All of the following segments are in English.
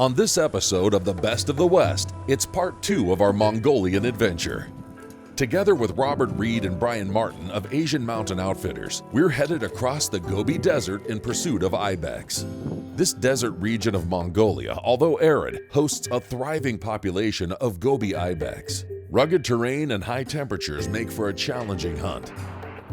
On this episode of The Best of the West, it's part 2 of our Mongolian adventure. Together with Robert Reed and Brian Martin of Asian Mountain Outfitters, we're headed across the Gobi Desert in pursuit of ibex. This desert region of Mongolia, although arid, hosts a thriving population of gobi ibex. Rugged terrain and high temperatures make for a challenging hunt.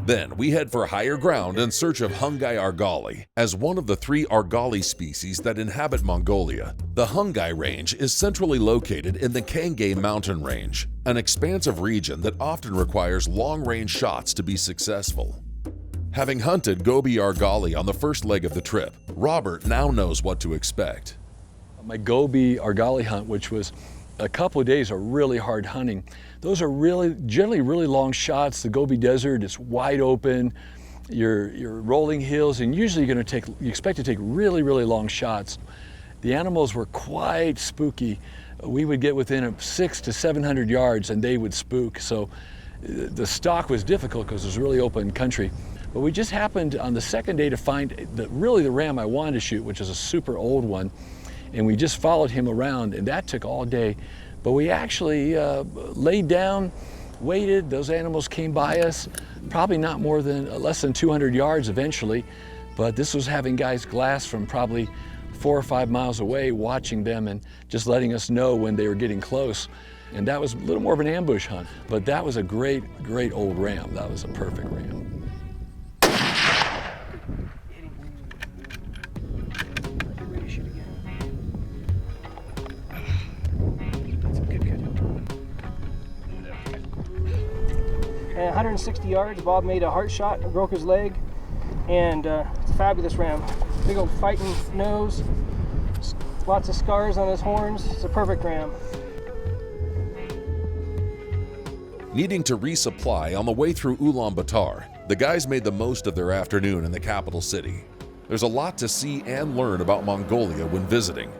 Then we head for higher ground in search of hangai argali. As one of the 3 argali species that inhabit Mongolia, the hangai range is centrally located in the Hangai mountain range, an expansive region that often requires long-range shots to be successful. Having hunted gobi argali on the first leg of the trip, Robert now knows what to expect. My gobi argali hunt, which was a couple of days of really hard hunting, those are generally really long shots. The Gobi Desert is wide open, you're rolling hills, and usually you expect to take really long shots. The animals were quite spooky. We would get within 600 to 700 yards and they would spook. So the stalk was difficult because it was really open country. But we just happened on the second day to find the ram I wanted to shoot, which is a super old one. And we just followed him around, and that took all day. But we actually laid down, waited. Those animals came by us, probably not less than 200 yards eventually. But this was having guys glass from probably 4 or 5 miles away, watching them and just letting us know when they were getting close. And that was a little more of an ambush hunt. But that was a great old ram. That was a perfect ram. 160 yards, Bob made a heart shot, broke his leg, and it's a fabulous ram. Big old fighting nose, lots of scars on his horns. It's a perfect ram. Needing to resupply on the way through Ulaanbaatar, the guys made the most of their afternoon in the capital city. There's a lot to see and learn about Mongolia when visiting.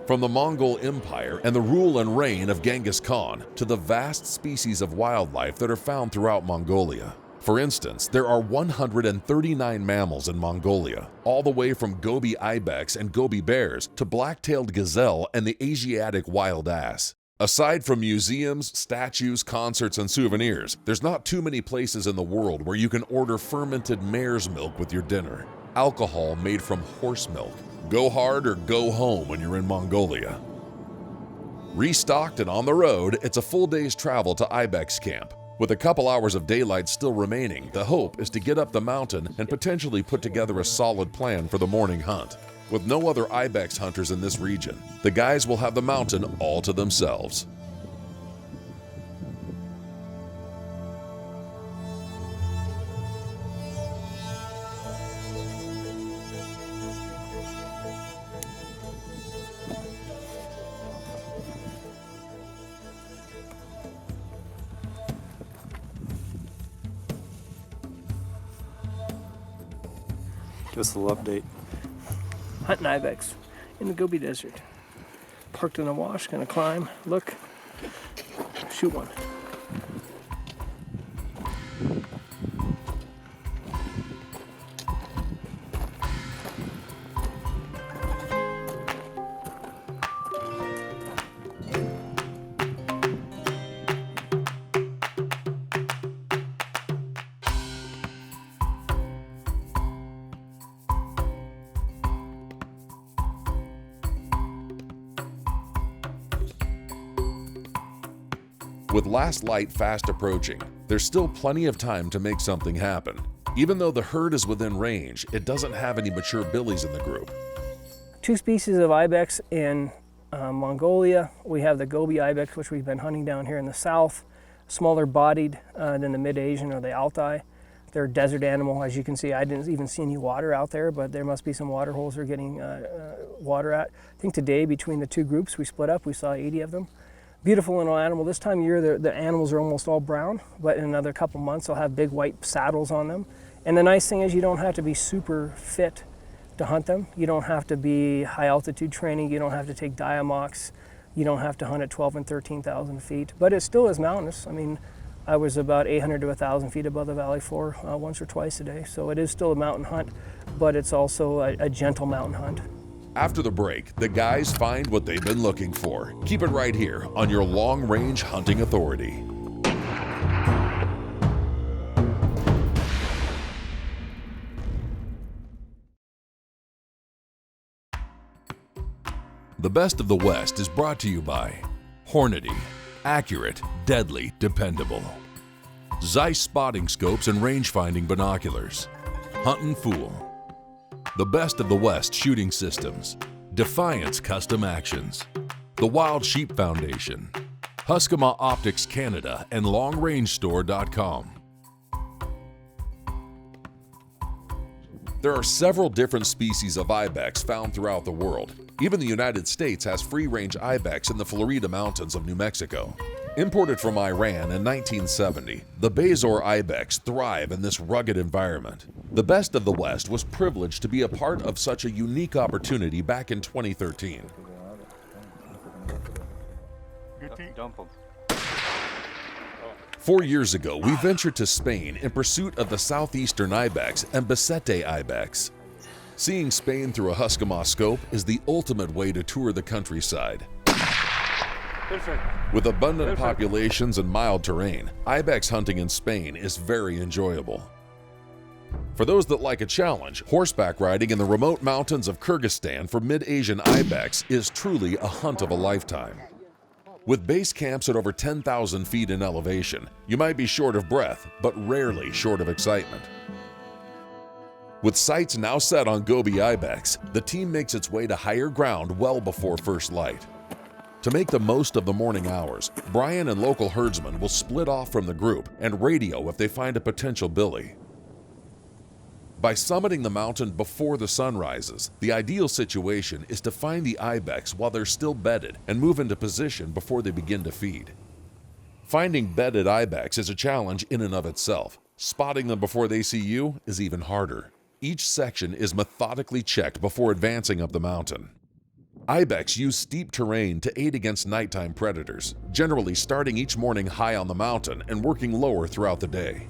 From the Mongol Empire and the rule and reign of Genghis Khan to the vast species of wildlife that are found throughout Mongolia. For instance, there are 139 mammals in Mongolia, all the way from gobi ibex and gobi bears to black-tailed gazelle and the Asiatic wild ass. Aside from museums, statues, concerts, and souvenirs, there's not too many places in the world where you can order fermented mare's milk with your dinner, alcohol made from horse milk. Go hard or go home when you're in Mongolia. Restocked and on the road, it's a full day's travel to ibex camp. With a couple hours of daylight still remaining, the hope is to get up the mountain and potentially put together a solid plan for the morning hunt. With no other ibex hunters in this region, the guys will have the mountain all to themselves. Give us a little update. Hunting ibex in the Gobi Desert. Parked in a wash, gonna climb, look, shoot one. With last light fast approaching, there's still plenty of time to make something happen. Even though the herd is within range, it doesn't have any mature billies in the group. 2 species of ibex in Mongolia. We have the gobi ibex, which we've been hunting down here in the south, smaller bodied than the mid-Asian or the Altai. They're a desert animal. As you can see, I didn't even see any water out there, but there must be some water holes they're getting water at. I think today, between the 2 groups we split up, we saw 80 of them. Beautiful little animal. This time of year, the animals are almost all brown, but in another couple months, they'll have big white saddles on them. And the nice thing is you don't have to be super fit to hunt them. You don't have to be high altitude training. You don't have to take diamox. You don't have to hunt at 12 and 13,000 feet, but it still is mountainous. I mean, I was about 800 to 1,000 feet above the valley floor once or twice a day. So it is still a mountain hunt, but it's also a gentle mountain hunt. After the break, the guys find what they've been looking for. Keep it right here on your Long Range Hunting Authority. The Best of the West is brought to you by Hornady, accurate, deadly, dependable. Zeiss spotting scopes and range-finding binoculars. Huntin' Fool. The Best of the West shooting systems. Defiance Custom Actions. The Wild Sheep Foundation. Huskama Optics Canada and LongRangeStore.com. There are several different species of ibex found throughout the world. Even the United States has free-range ibex in the Florida mountains of New Mexico. Imported from Iran in 1970, the Bezor ibex thrive in this rugged environment. The Best of the West was privileged to be a part of such a unique opportunity back in 2013. Dump them. 4 years ago, we ventured to Spain in pursuit of the southeastern ibex and Bisete ibex. Seeing Spain through a Huskama scope is the ultimate way to tour the countryside. With abundant populations and mild terrain, ibex hunting in Spain is very enjoyable. For those that like a challenge, horseback riding in the remote mountains of Kyrgyzstan for mid-Asian ibex is truly a hunt of a lifetime. With base camps at over 10,000 feet in elevation, you might be short of breath, but rarely short of excitement. With sights now set on gobi ibex, the team makes its way to higher ground well before first light. To make the most of the morning hours, Brian and local herdsmen will split off from the group and radio if they find a potential billy. By summiting the mountain before the sun rises, the ideal situation is to find the ibex while they're still bedded and move into position before they begin to feed. Finding bedded ibex is a challenge in and of itself. Spotting them before they see you is even harder. Each section is methodically checked before advancing up the mountain. Ibex use steep terrain to aid against nighttime predators, generally starting each morning high on the mountain and working lower throughout the day.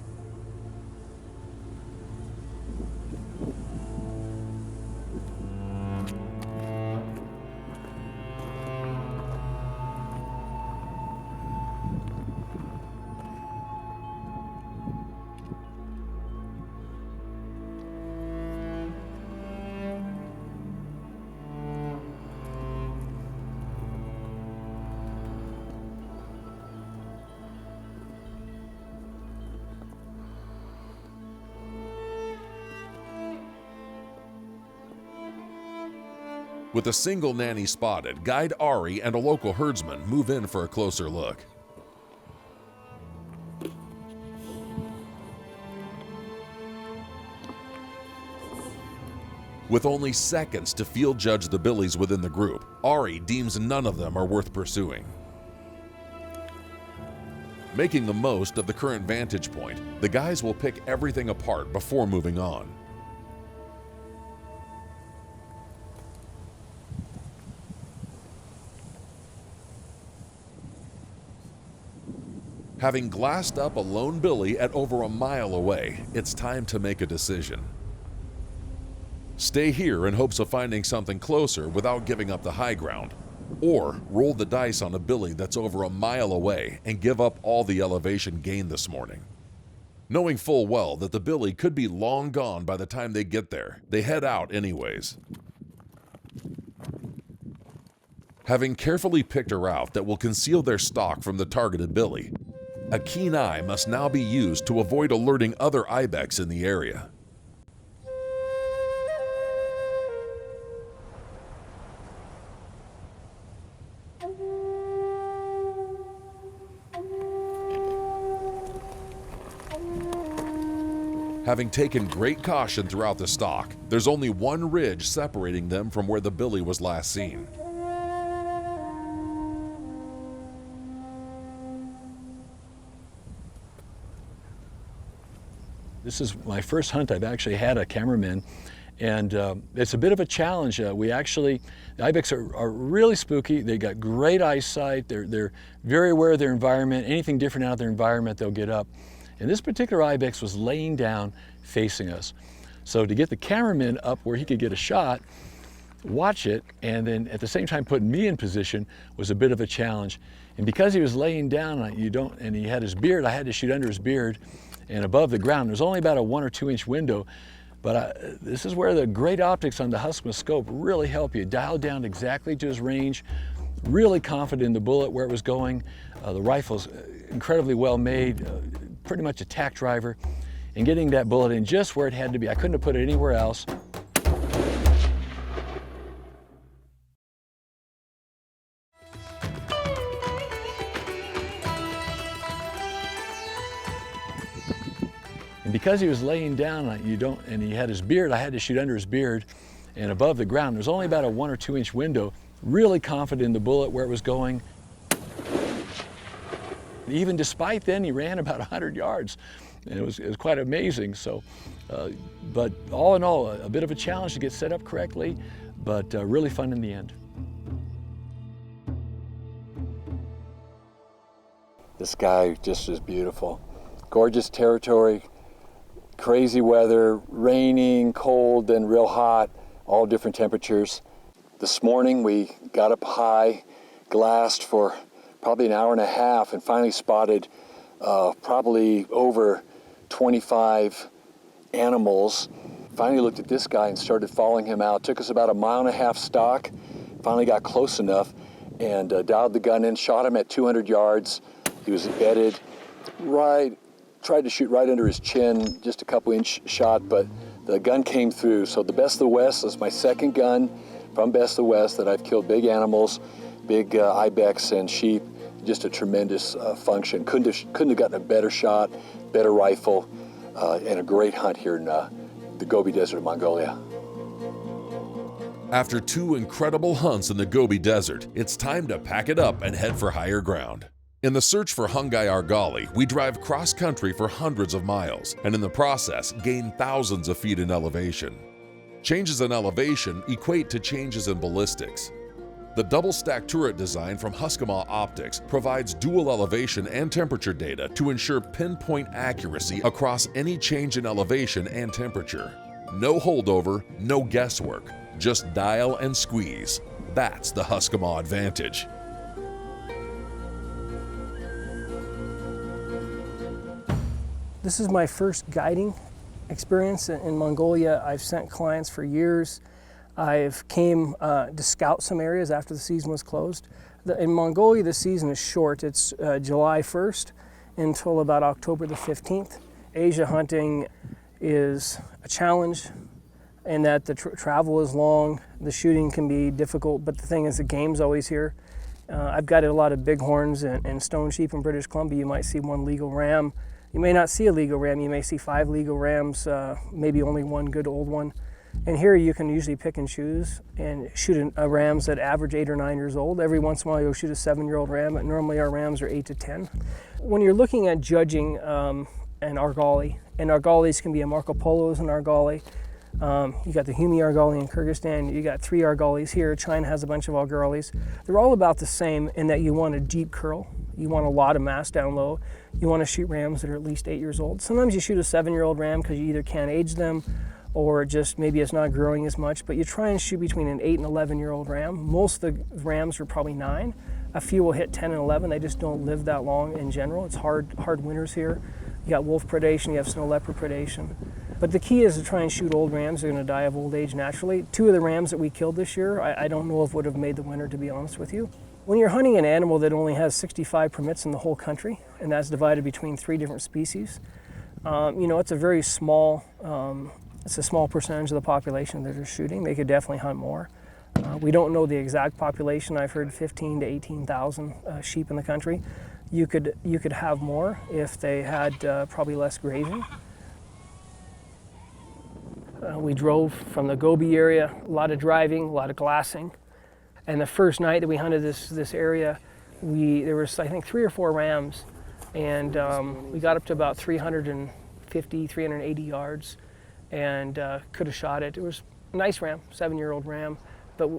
With a single nanny spotted, guide Ari and a local herdsman move in for a closer look. With only seconds to field judge the billies within the group, Ari deems none of them are worth pursuing. Making the most of the current vantage point, the guys will pick everything apart before moving on. Having glassed up a lone billy at over a mile away, it's time to make a decision. Stay here in hopes of finding something closer without giving up the high ground, or roll the dice on a billy that's over a mile away and give up all the elevation gained this morning. Knowing full well that the billy could be long gone by the time they get there, they head out anyways. Having carefully picked a route that will conceal their stalk from the targeted billy, a keen eye must now be used to avoid alerting other ibex in the area. Having taken great caution throughout the stalk, there's only one ridge separating them from where the billy was last seen. This is my first hunt I've actually had a cameraman, and it's a bit of a challenge. The ibex are really spooky. They got great eyesight. They're very aware of their environment. Anything different out of their environment, they'll get up. And this particular ibex was laying down facing us. So to get the cameraman up where he could get a shot, watch it, and then at the same time putting me in position was a bit of a challenge. And because he was laying down, and he had his beard, I had to shoot under his beard and above the ground. There's only about a 1 or 2 inch window, but this is where the great optics on the Huskma scope really help you dial down exactly to his range, really confident in the bullet, where it was going. The rifle's incredibly well made, pretty much a tack driver, and getting that bullet in just where it had to be. I couldn't have put it anywhere else. And because he was laying down, and he had his beard, I had to shoot under his beard and above the ground. There's only about a 1 or 2 inch window, really confident in the bullet, where it was going. Even despite then, he ran about 100 yards. And it was quite amazing. So, but all in all, a bit of a challenge to get set up correctly, but really fun in the end. This guy just is beautiful. Gorgeous territory, crazy weather, raining, cold, then real hot, all different temperatures. This morning we got up high, glassed for probably an hour and a half, and finally spotted probably over 25 animals. Finally looked at this guy and started following him out. Took us about a 1.5 mile stock. Finally got close enough and dialed the gun in, shot him at 200 yards. He was bedded right, tried to shoot right under his chin, just a couple inch shot, but the gun came through. So the Best of the West is my second gun from Best of the West that I've killed big animals, big ibex and sheep. Just a tremendous function. Couldn't have gotten a better shot, better rifle, and a great hunt here in the Gobi Desert of Mongolia. After 2 incredible hunts in the Gobi Desert, it's time to pack it up and head for higher ground. In the search for hangai argali, we drive cross-country for hundreds of miles, and in the process, gain thousands of feet in elevation. Changes in elevation equate to changes in ballistics. The double-stack turret design from Huskma Optics provides dual elevation and temperature data to ensure pinpoint accuracy across any change in elevation and temperature. No holdover, no guesswork, just dial and squeeze. That's the Huskma advantage. This is my first guiding experience in Mongolia. I've sent clients for years. I've came to scout some areas after the season was closed. In Mongolia, the season is short. It's July 1st until about October the 15th. Asia hunting is a challenge in that the travel is long, the shooting can be difficult, but the thing is the game's always here. I've got a lot of bighorns and stone sheep in British Columbia. You might see one legal ram. You may not see a legal ram, you may see 5 legal rams, maybe only one good old one. And here you can usually pick and choose and shoot rams that average 8 or 9 years old. Every once in a while you'll shoot a 7-year-old ram, but normally our rams are 8 to 10. When you're looking at judging an argali, and argalis can be a Marco Polo's an argali. You got the Humi argali in Kyrgyzstan, you got 3 argalis here. China has a bunch of argalis. They're all about the same in that you want a deep curl. You want a lot of mass down low. You want to shoot rams that are at least 8 years old. Sometimes you shoot a 7-year-old ram because you either can't age them or just maybe it's not growing as much, but you try and shoot between an 8 and 11-year-old ram. Most of the rams are probably 9. A few will hit 10 and 11. They just don't live that long in general. It's hard winters here. You got wolf predation, you have snow leopard predation. But the key is to try and shoot old rams. They're going to die of old age naturally. 2 of the rams that we killed this year, I don't know if would have made the winter, to be honest with you. When you're hunting an animal that only has 65 permits in the whole country, and that's divided between 3 different species, it's a very small, it's a small percentage of the population that are shooting. They could definitely hunt more. We don't know the exact population. I've heard 15 to 18,000 sheep in the country. You could have more if they had probably less grazing. We drove from the Gobi area, a lot of driving, a lot of glassing. And the first night that we hunted this area, there was I think 3 or 4 rams, and we got up to about 350, 380 yards, and could have shot it. It was a nice ram, 7-year-old ram, but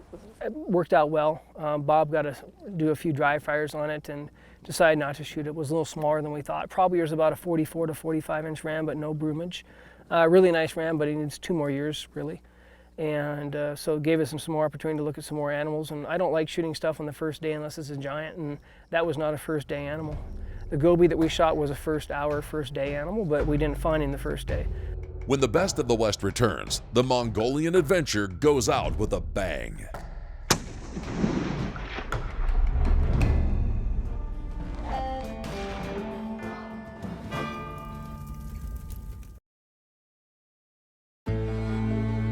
it worked out well. Bob got to do a few dry fires on it and decided not to shoot it. It was a little smaller than we thought. Probably was about a 44 to 45 inch ram, but no broomage. Really nice ram, but he needs 2 more years really. And so it gave us some more opportunity to look at some more animals. And I don't like shooting stuff on the first day unless it's a giant, and that was not a first day animal. The gobi that we shot was a first hour, first day animal, but we didn't find him the first day. When the Best of the West returns, the Mongolian adventure goes out with a bang.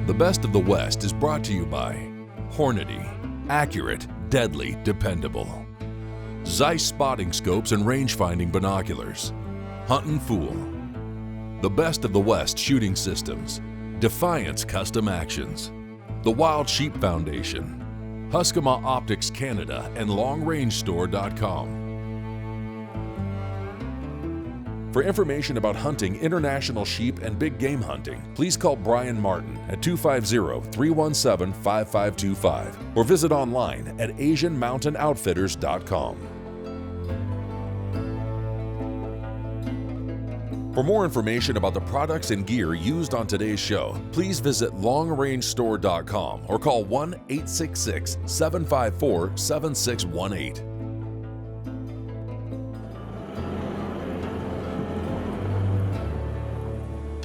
The Best of the West is brought to you by Hornady, accurate, deadly, dependable. Zeiss spotting scopes and range-finding binoculars. Huntin' Fool. The Best of the West shooting systems. Defiance Custom Actions. The Wild Sheep Foundation. Huskama Optics Canada and LongRangeStore.com. For information about hunting international sheep and big game hunting, please call Brian Martin at 250-317-5525 or visit online at AsianMountainOutfitters.com. For more information about the products and gear used on today's show, please visit LongRangeStore.com or call 1-866-754-7618.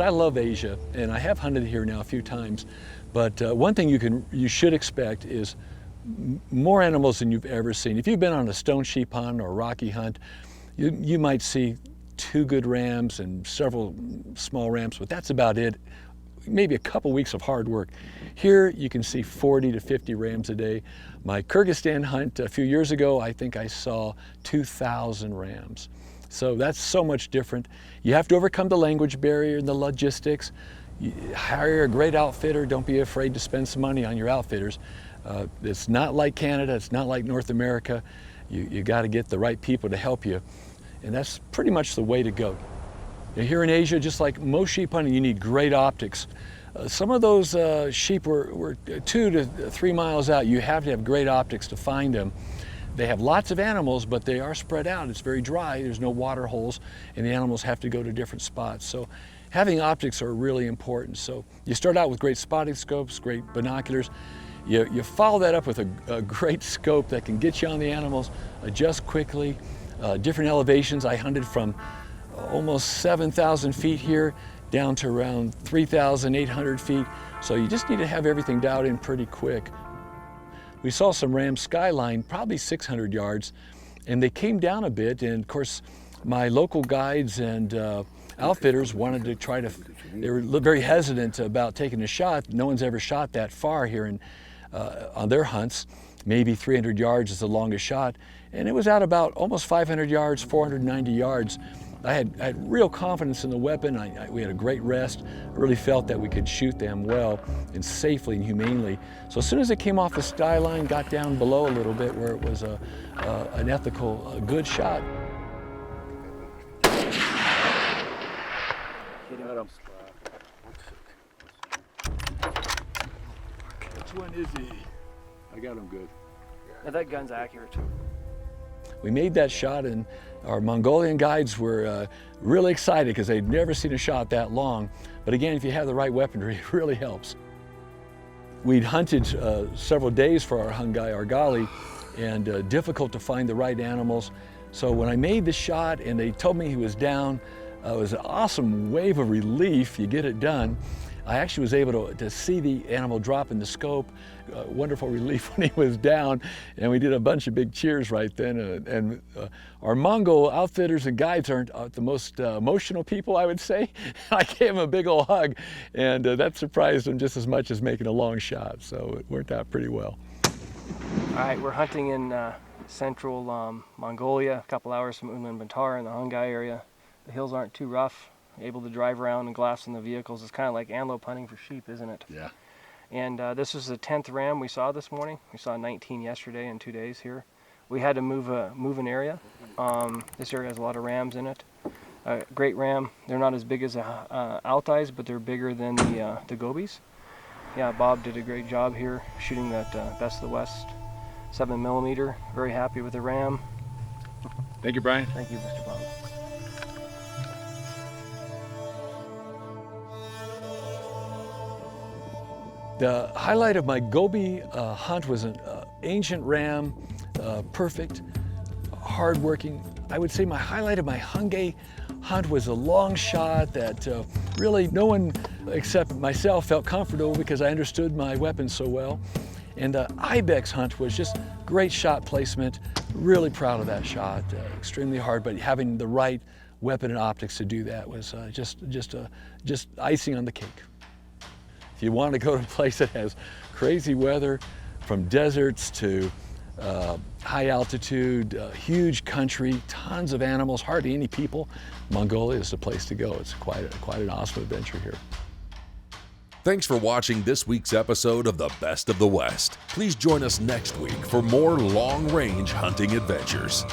I love Asia, and I have hunted here now a few times, but one thing you should expect is more animals than you've ever seen. If you've been on a stone sheep hunt or a rocky hunt, you might see 2 good rams and several small rams, but that's about it. Maybe a couple weeks of hard work. Here you can see 40 to 50 rams a day. My Kyrgyzstan hunt a few years ago, I think I saw 2,000 rams. So that's so much different. You have to overcome the language barrier and the logistics. You hire a great outfitter. Don't be afraid to spend some money on your outfitters. It's not like Canada. It's not like North America. You got to get the right people to help you. And that's pretty much the way to go. Here in Asia, just like most sheep hunting, you need great optics. Some of those sheep were 2 to 3 miles out. You have to have great optics to find them. They have lots of animals, but they are spread out. It's very dry, there's no water holes, and the animals have to go to different spots. So having optics are really important. So you start out with great spotting scopes, great binoculars. You follow that up with a great scope that can get you on the animals, adjust quickly, different elevations. I hunted from almost 7,000 feet here down to around 3,800 feet. So you just need to have everything dialed in pretty quick. We saw some ram skyline, probably 600 yards, and they came down a bit, and of course my local guides and outfitters wanted to they were very hesitant about taking a shot. No one's ever shot that far here on their hunts. Maybe 300 yards is the longest shot, and it was out about almost 500 yards, 490 yards. I had real confidence in the weapon. We had a great rest. I really felt that we could shoot them well and safely and humanely. So as soon as it came off the skyline, got down below a little bit where it was an ethical, good shot. Which one is he? I got him good. Now that gun's accurate too. We made that shot, and our Mongolian guides were really excited because they'd never seen a shot that long. But again, if you have the right weaponry, it really helps. We'd hunted several days for our hangai, argali, and difficult to find the right animals. So when I made the shot and they told me he was down, it was an awesome wave of relief. You get it done. I actually was able to see the animal drop in the scope. Wonderful relief when he was down, and we did a bunch of big cheers right then. Our Mongol outfitters and guides aren't the most emotional people, I would say. I gave them a big old hug, and that surprised them just as much as making a long shot, so it worked out pretty well. All right, we're hunting in central Mongolia, a couple hours from Ulaanbaatar in the hangai area. The hills aren't too rough. Able to drive around and glass in the vehicles. It's kind of like antelope hunting for sheep, isn't it? Yeah. And this was the 10th ram we saw this morning. We saw 19 yesterday in 2 days here. We had to move an area. This area has a lot of rams in it. Great ram. They're not as big as Altais, but they're bigger than the gobis. Yeah, Bob did a great job here shooting that Best of the West 7mm. Very happy with the ram. Thank you, Brian. Thank you, Mr. Bob. The highlight of my gobi hunt was an ancient ram, perfect, hardworking. I would say my highlight of my hangai hunt was a long shot that really no one except myself felt comfortable because I understood my weapons so well. And the ibex hunt was just great shot placement. Really proud of that shot. Extremely hard, but having the right weapon and optics to do that was just icing on the cake. If you want to go to a place that has crazy weather, from deserts to high altitude, huge country, tons of animals, hardly any people, Mongolia is the place to go. It's quite an awesome adventure here. Thanks for watching this week's episode of The Best of the West. Please join us next week for more long-range hunting adventures.